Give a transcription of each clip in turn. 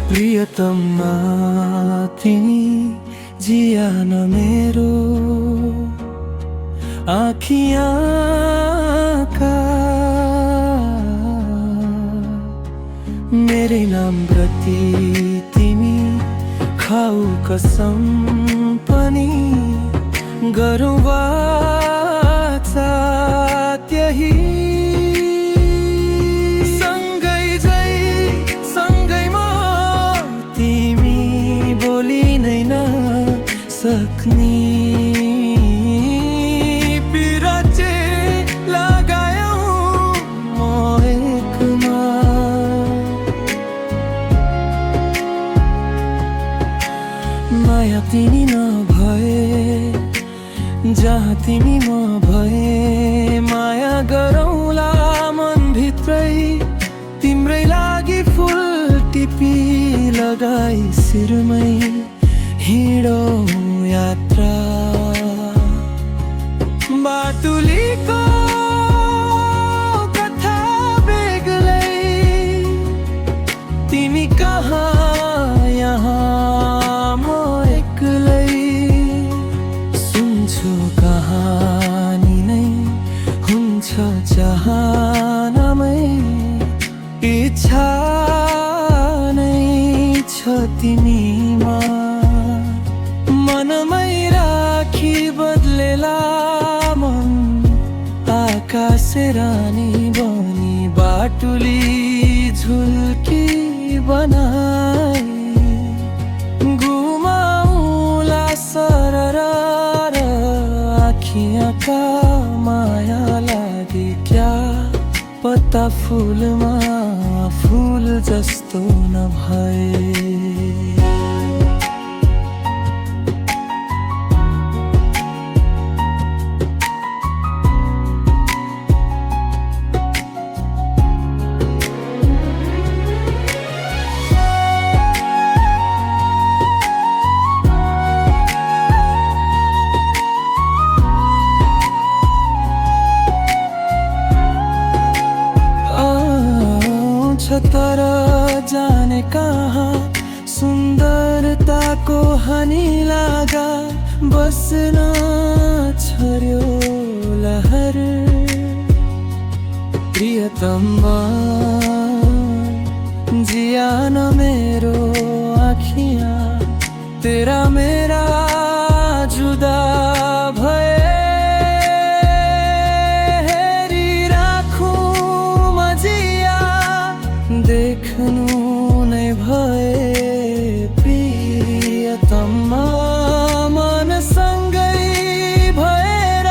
प्रियतमा तिमी जियान मेरो आँखियाँ का मेरे नाम प्रति तिमी खाऊ कसम पनि गरौँ वाचा त्यही सँगै जै सँगैमा तिमी बोली नै नसक्ने पिराचे लगायौँ म एकमा माया तिमी नभए जहाँ तिमी म भए माया गरौँला मनभित्रै तिम्रै लागि फुल टिपी लगाई शिरमै हिँडौँ यात्रा बाटुलीको कथा बेग्लै तिमी कहाँ यहाँ म एक्लै सुन्छु कहानी नै हुन्छ जहानमै इच्छा नै छ तिमीमा मनमै राखी बदलेला मन आकाश रानी बनी बाटुली झुल्की बनाए घुमाउला सरर आँखियाँ का माया लागे क्या पत्ता फुलमा फुल जस्तो नभए तर जाने कहाँ सुन्दरताको हानि लागा बस्न छर्यो लहर प्रियतमा जियान मेरो आँखियाँ तेरा मेरा जुदा भए देख्नु नै भए प्रियतमा मनसँगै भएर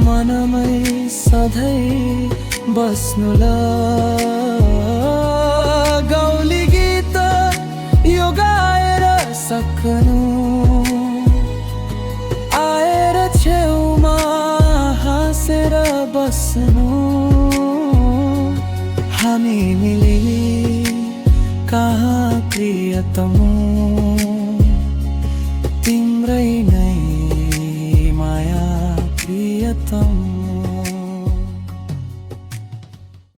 मनमै सधैँ बस्नु ल गौली गीत यो गाएर सक्नु आएर छेउमा हाँसेर बस्नु हामी मिली कहाँ प्रियतमो तिम्रै नै माया प्रियतम।